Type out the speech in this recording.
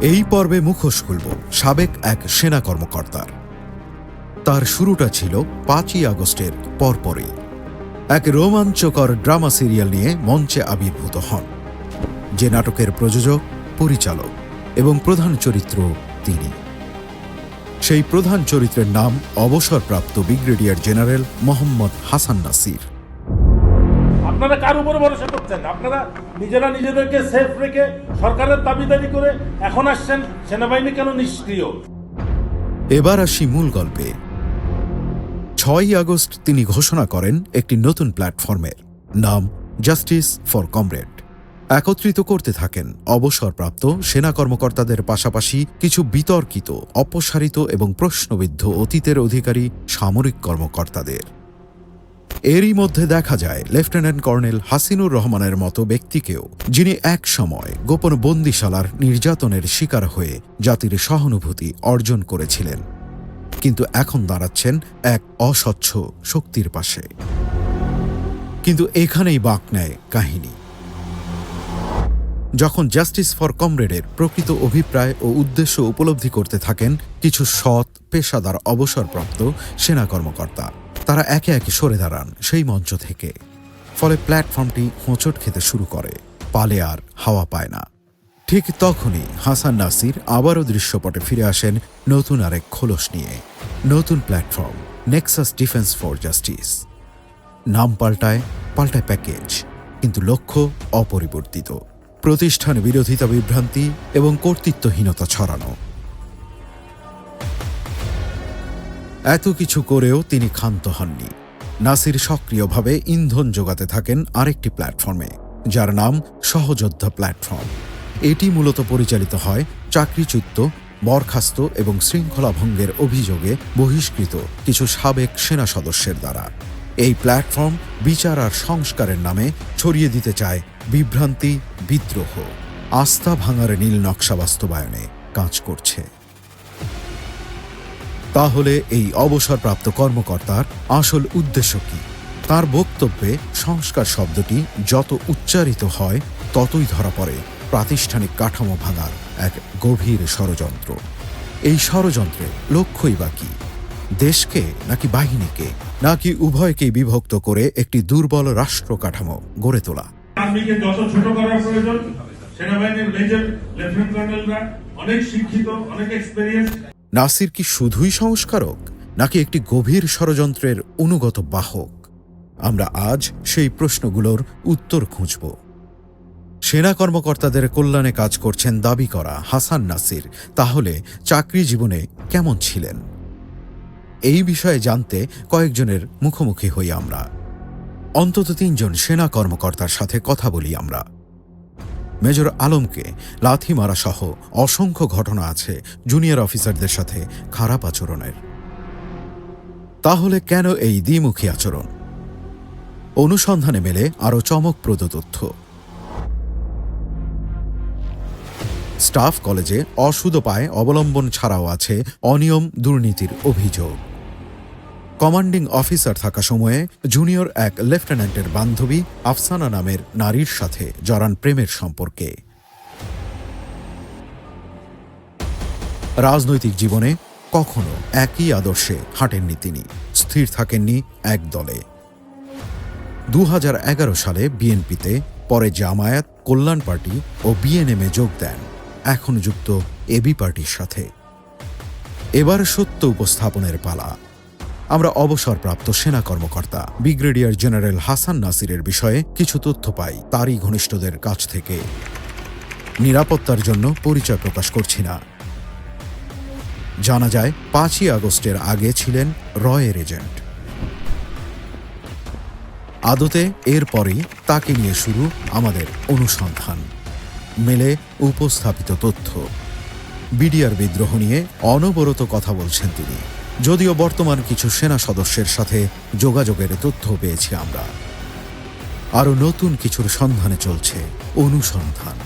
এই পর্বে মুখোশ খুলব সাবেক এক সেনা কর্মকর্তার। তার শুরুটা ছিল ৫ই আগস্টের পরপরই এক রোমাঞ্চকর ড্রামা সিরিয়াল নিয়ে মঞ্চে আবির্ভূত হন, যে নাটকের প্রযোজক, পরিচালক এবং প্রধান চরিত্র তিনি। সেই প্রধান চরিত্রের নাম অবসরপ্রাপ্ত ব্রিগেডিয়ার জেনারেল মোহাম্মদ হাসান নাসির। আপনারা কার উপরে ভরসা করছেন? আপনারা নিজেরা নিজেদেরকে সেফ রেখে সরকারের দাবিদারি করে এখন আসছেন সেনাবাহিনী কেন নিষ্ক্রিয়? এবার আসি মূল গল্পে। ৬ই আগস্ট তিনি ঘোষণা করেন একটি নতুন প্ল্যাটফর্মের নাম জাস্টিস ফর কমরেড। একত্রিত করতে থাকেন অবসরপ্রাপ্ত সেনা কর্মকর্তাদের পাশাপাশি কিছু বিতর্কিত, অপসারিত এবং প্রশ্নবিদ্ধ অতীতের অধিকারী সামরিক কর্মকর্তাদের। এরই মধ্যে দেখা যায় লেফটেন্যান্ট কর্নেল হাসিনুর রহমানের মতো ব্যক্তিকেও, যিনি এক সময় গোপন বন্দিশালার নির্যাতনের শিকার হয়ে জাতির সহানুভূতি অর্জন করেছিলেন, কিন্তু এখন দাঁড়াচ্ছেন এক অস্বচ্ছ শক্তির পাশে। কিন্তু এখানেই বাঁক নেয় কাহিনী। যখন জাস্টিস ফর কমরেডের প্রকৃত অভিপ্রায় ও উদ্দেশ্য উপলব্ধি করতে থাকেন কিছু সৎ, পেশাদার অবসরপ্রাপ্ত সেনা কর্মকর্তা, তারা একে একে সরে দাঁড়ান সেই মঞ্চ থেকে। ফলে প্ল্যাটফর্মটি হোঁচট খেতে শুরু করে, পালে আর হাওয়া পায় না। ঠিক তখনই হাসান নাসির আবারও দৃশ্যপটে ফিরে আসেন নতুন আরেক খোলস নিয়ে। নতুন platform Nexus defence for justice. নাম পাল্টায় প্যাকেজ, কিন্তু লক্ষ্য অপরিবর্তিত: প্রতিষ্ঠান বিরোধিতা, বিভ্রান্তি এবং কর্তৃত্বহীনতা ছড়ানো। এত কিছু করেও তিনি ক্ষান্ত হননি। নাসির সক্রিয়ভাবে ইন্ধন যোগাতে থাকেন আরেকটি প্ল্যাটফর্মে, যার নাম সহযোদ্ধা প্ল্যাটফর্ম। এটি মূলত পরিচালিত হয় চাকরিচ্যুত, বরখাস্ত এবং শৃঙ্খলা ভঙ্গের অভিযোগে বহিষ্কৃত কিছু সাবেক সেনা সদস্যের দ্বারা। এই প্ল্যাটফর্ম বিচার আর সংস্কারের নামে ছড়িয়ে দিতে চায় বিভ্রান্তি, বিদ্রোহ, আস্থা ভাঙার নীল নকশা বাস্তবায়নে কাজ করছে। তাহলে এই অবসরপ্রাপ্ত কর্মকর্তার আসল উদ্দেশ্য কি? তার বক্তব্যে সংস্কার শব্দটি যত উচ্চারিত হয় ততই ধরা পড়ে প্রাতিষ্ঠানিক কাঠামো ভাঙার এক গভীর ষড়যন্ত্র। এই ষড়যন্ত্রের লক্ষ্যই বা কি? দেশকে নাকি বাহিনীকে, নাকি উভয়কেই বিভক্ত করে একটি দুর্বল রাষ্ট্র কাঠামো গড়ে তোলা? আর্মিকে যত ছোট করার প্রয়োজন, সেনাবাহিনীর মেজর, লেফটেন্যান্ট কর্নেলরা অনেক শিক্ষিত, অনেক এক্সপেরিয়েন্স। নাসির কি শুধুই সংস্কারক, নাকি একটি গভীর ষড়যন্ত্রের অনুগত বাহক? আমরা আজ সেই প্রশ্নগুলোর উত্তর খুঁজব। সেনা কর্মকর্তাদের কল্যাণে কাজ করছেন দাবি করা হাসান নাসির তাহলে চাকরি জীবনে কেমন ছিলেন? এই বিষয়ে জানতে কয়েকজনের মুখোমুখি হই আমরা। অন্তত ৩ জন সেনা কর্মকর্তার সাথে কথা বলি আমরা। মেজর আলমকে লাথি মারা সহ অসংখ্য ঘটনা আছে জুনিয়র অফিসারদের সাথে খারাপ আচরণের। তাহলে কেন এই দ্বিমুখী আচরণ? অনুসন্ধানে মেলে আরও চমকপ্রদ তথ্য। স্টাফ কলেজে অসুদপায় অবলম্বন ছাড়াও আছে অনিয়ম, দুর্নীতির অভিযোগ। কমান্ডিং অফিসার থাকা সময়ে জুনিয়র এক লেফটেন্যান্টের বান্ধবী আফসানা নামের নারীর সাথে জড়ান প্রেমের সম্পর্কে। রাজনৈতিক জীবনে কখনো একই আদর্শে হাঁটেননি তিনি, স্থির থাকেননি এক দলে। ২০১১ সালে বিএনপিতে, পরে জামায়াত, কল্যাণ পার্টি ও বিএনএমে যোগ দেন, এখন যুক্ত এবি পার্টির সাথে। এবার সত্য উপস্থাপনের পালা। আমরা অবসরপ্রাপ্ত সেনা কর্মকর্তা ব্রিগেডিয়ার জেনারেল হাসান নাসিরের বিষয়ে কিছু তথ্য পাই তারই ঘনিষ্ঠদের কাছ থেকে। নিরাপত্তার জন্য পরিচয় প্রকাশ করছি না। জানা যায় ৫ই আগস্টের আগে ছিলেন রয়ের এজেন্ট। আদতে এরপরই তাকে নিয়ে শুরু আমাদের অনুসন্ধান। মেলে উপস্থাপিত তথ্য। বিডিআর বিদ্রোহ নিয়ে অনবরত কথা বলছেন তিনি, যদিও বর্তমান কিছু সেনা সদস্যের সাথে যোগাযোগের তথ্য পেয়েছি আমরা। আরও নতুন কিছুর সন্ধানে চলছে অনুসন্ধান।